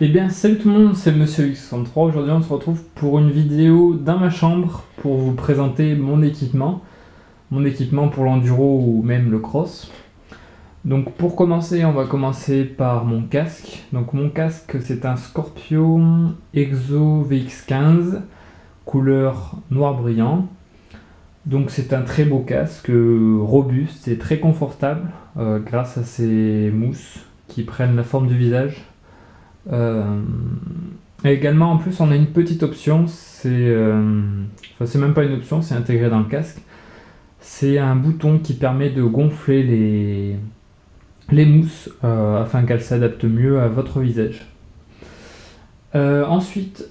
Eh bien, salut tout le monde, c'est Monsieur X63. Aujourd'hui, on se retrouve pour une vidéo dans ma chambre pour vous présenter mon équipement. Mon équipement pour l'enduro ou même le cross. Donc, pour commencer, on va commencer par mon casque. Donc, mon casque, c'est un Scorpion Exo VX15, couleur noir brillant. Donc, c'est un très beau casque, robuste et très confortable grâce à ses mousses qui prennent la forme du visage. Et également, en plus, on a une petite option, enfin, c'est même pas une option, c'est intégré dans le casque. C'est un bouton qui permet de gonfler les mousses afin qu'elles s'adaptent mieux à votre visage. Ensuite,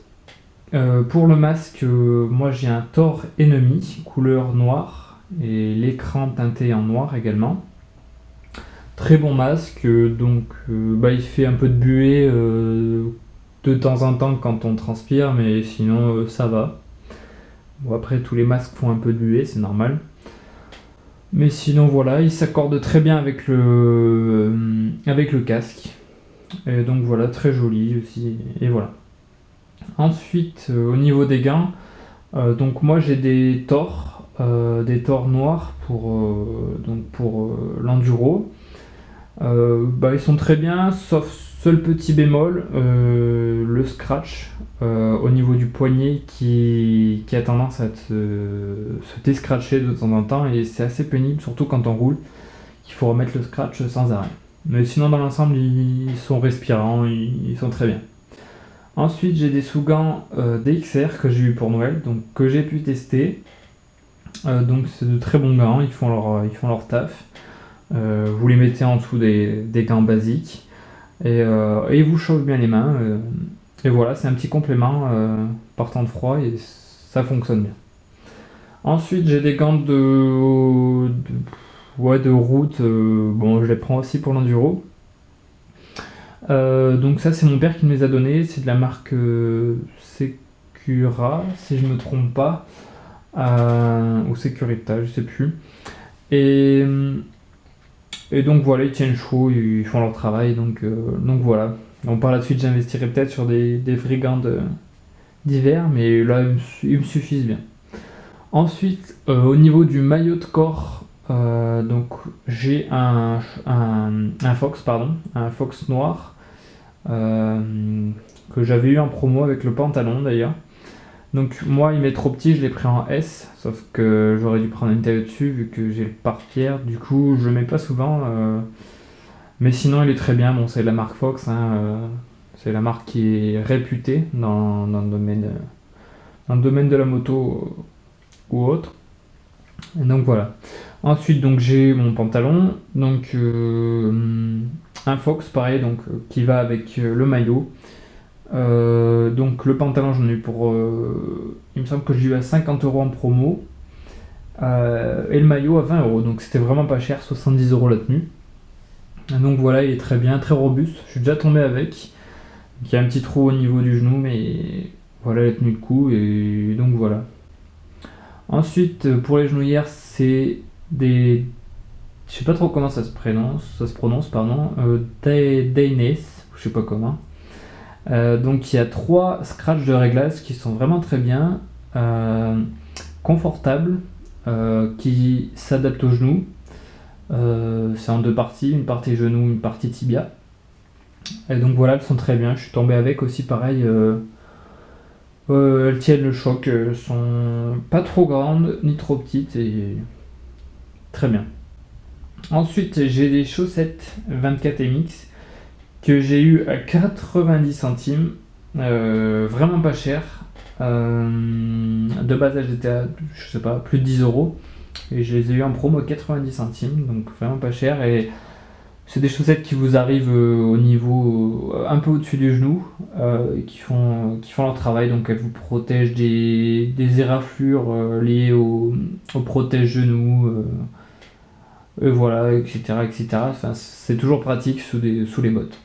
pour le masque, moi j'ai un Thor Enemy, couleur noire, et l'écran teinté en noir également. Très bon masque, il fait un peu de buée de temps en temps quand on transpire, mais sinon ça va. Bon, après tous les masques font un peu de buée, c'est normal. Mais sinon voilà, il s'accorde très bien avec le casque. Et donc voilà, très joli aussi, et voilà. Ensuite, au niveau des gants, donc moi j'ai des Thor noirs pour l'enduro. Ils sont très bien, sauf seul petit bémol, le scratch au niveau du poignet qui a tendance à se déscratcher de temps en temps et c'est assez pénible, surtout quand on roule, qu'il faut remettre le scratch sans arrêt. Mais sinon dans l'ensemble ils sont respirants, ils sont très bien. Ensuite j'ai des sous-gants DXR que j'ai eu pour Noël, donc que j'ai pu tester. Donc c'est de très bons gants, ils font leur taf. Vous les mettez en dessous des gants basiques et ils vous chauffent bien les mains. Et voilà, c'est un petit complément par temps de froid et ça fonctionne bien. Ensuite, j'ai des gants de route. Je les prends aussi pour l'enduro. Donc ça, c'est mon père qui me les a donnés. C'est de la marque Secura, si je me trompe pas, ou Securita, je sais plus. Et donc voilà, ils tiennent chaud, ils font leur travail, donc voilà. Donc par la suite, j'investirai peut-être sur des vrais gants d'hiver, mais là, ils me suffisent bien. Ensuite, au niveau du maillot de corps, donc j'ai un Fox noir, que j'avais eu en promo avec le pantalon d'ailleurs. Donc moi il m'est trop petit, je l'ai pris en S, sauf que j'aurais dû prendre une taille au-dessus vu que j'ai le pare-pierre, du coup je le mets pas souvent, mais sinon il est très bien, bon c'est la marque Fox, c'est la marque qui est réputée dans le domaine de la moto ou autre, et donc voilà. Ensuite donc j'ai mon pantalon, donc un Fox pareil, donc qui va avec le maillot. Donc le pantalon j'en ai eu pour il me semble que j'ai eu à 50€ en promo, et le maillot à 20€, donc c'était vraiment pas cher, 70€ la tenue. Donc voilà, il est très bien, très robuste, je suis déjà tombé avec. Il y a un petit trou au niveau du genou, mais voilà la tenue de coup, et donc voilà. Ensuite pour les genouillères, c'est des, je sais pas trop comment ça se prononce pardon, Daines, je sais pas comment. Donc il y a 3 scratchs de réglage qui sont vraiment très bien, confortables, qui s'adaptent aux genoux. C'est en 2 parties, une partie genou, une partie tibia. Et donc voilà, elles sont très bien. Je suis tombé avec aussi pareil. Elles tiennent le choc, sont pas trop grandes ni trop petites et très bien. Ensuite j'ai des chaussettes 24MX que j'ai eu à 90 centimes, vraiment pas cher. De base elles étaient à, je sais pas, plus de 10€ et je les ai eu en promo à 90 centimes, donc vraiment pas cher. Et c'est des chaussettes qui vous arrivent au niveau un peu au-dessus du genou, et qui font leur travail, donc elles vous protègent des éraflures liées au protège-genoux, et voilà, etc. Enfin, c'est toujours pratique sous les bottes.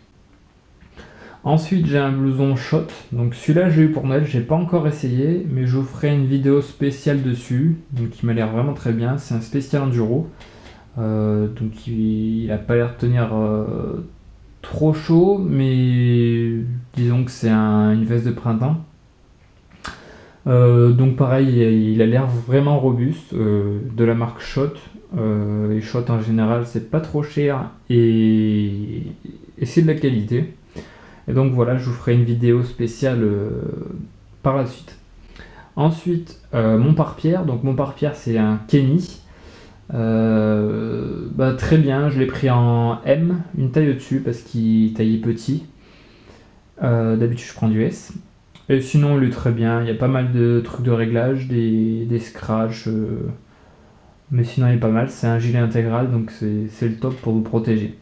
Ensuite j'ai un blouson shot, donc celui-là j'ai eu pour Noël, j'ai pas encore essayé, mais je vous ferai une vidéo spéciale dessus, donc il m'a l'air vraiment très bien, c'est un spécial enduro, donc il a pas l'air de tenir trop chaud, mais disons que c'est une veste de printemps. Donc pareil, il a l'air vraiment robuste, de la marque Schott. Et Schott en général c'est pas trop cher et c'est de la qualité. Et donc voilà, je vous ferai une vidéo spéciale par la suite. Ensuite, mon pare-pierre. Donc mon pare-pierre c'est un Kenny. Très bien, je l'ai pris en M, une taille au-dessus parce qu'il taillait petit. D'habitude je prends du S. Et sinon il est très bien, il y a pas mal de trucs de réglage, des scratchs, mais sinon il est pas mal, c'est un gilet intégral donc c'est le top pour vous protéger.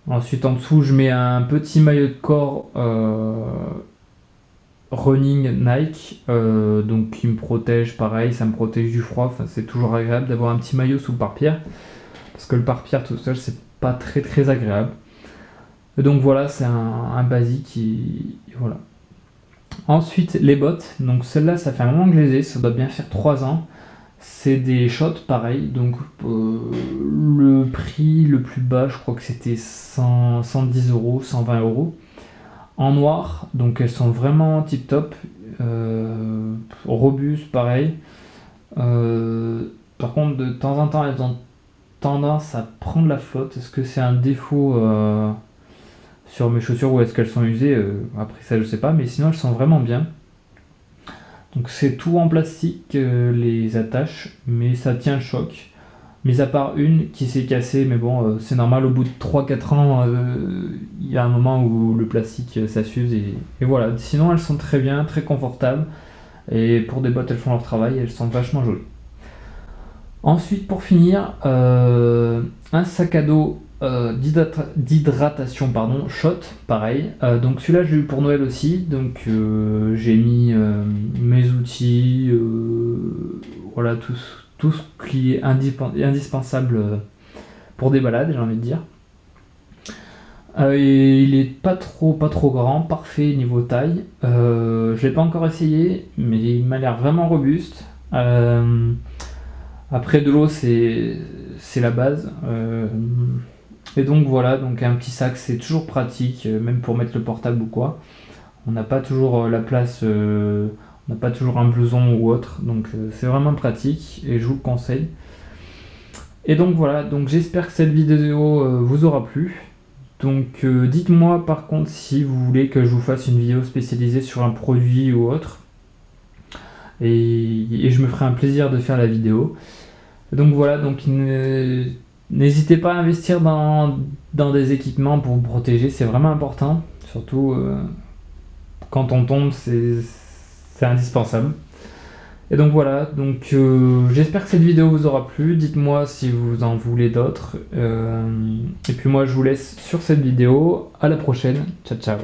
Ensuite en dessous je mets un petit maillot de corps running Nike, donc qui me protège pareil, ça me protège du froid, enfin, c'est toujours agréable d'avoir un petit maillot sous le pare-pierre, parce que le pare-pierre tout seul c'est pas très agréable. Et donc voilà, c'est un basique voilà. Ensuite, les bottes. Donc celles-là, ça fait un moment que je les ai, ça doit bien faire 3 ans. C'est des Schott, pareil. Donc le prix le plus bas, je crois que c'était 110 euros, 120 euros. En noir, donc elles sont vraiment tip top. Robustes, pareil. Par contre, de temps en temps, elles ont tendance à prendre la flotte. Est-ce que c'est un défaut sur mes chaussures ou est-ce qu'elles sont usées, après ça je sais pas, mais sinon elles sont vraiment bien. Donc c'est tout en plastique, les attaches, mais ça tient le choc. Mis à part une qui s'est cassée, mais bon c'est normal, au bout de 3-4 ans il y a un moment où le plastique ça s'use et voilà. Sinon elles sont très bien, très confortables, et pour des bottes elles font leur travail, elles sont vachement jolies. Ensuite pour finir, un sac à dos d'hydratation Schott, pareil. Donc celui-là je l'ai eu pour Noël aussi, donc j'ai mis mes outils, voilà tout ce qui est indispensable pour des balades, j'ai envie de dire. Et il est pas trop grand, parfait niveau taille. Je l'ai pas encore essayé, mais il m'a l'air vraiment robuste. Après de l'eau c'est la base. Et donc voilà, donc un petit sac c'est toujours pratique, même pour mettre le portable ou quoi. On n'a pas toujours la place, on n'a pas toujours un blouson ou autre, donc c'est vraiment pratique et je vous le conseille. Et donc voilà, donc j'espère que cette vidéo vous aura plu. Donc dites-moi par contre si vous voulez que je vous fasse une vidéo spécialisée sur un produit ou autre. Et je me ferai un plaisir de faire la vidéo. Donc voilà, donc n'hésitez pas à investir dans des équipements pour vous protéger, c'est vraiment important, surtout quand on tombe, c'est indispensable. Et donc voilà, donc j'espère que cette vidéo vous aura plu, dites-moi si vous en voulez d'autres, et puis moi je vous laisse sur cette vidéo, à la prochaine, ciao ciao.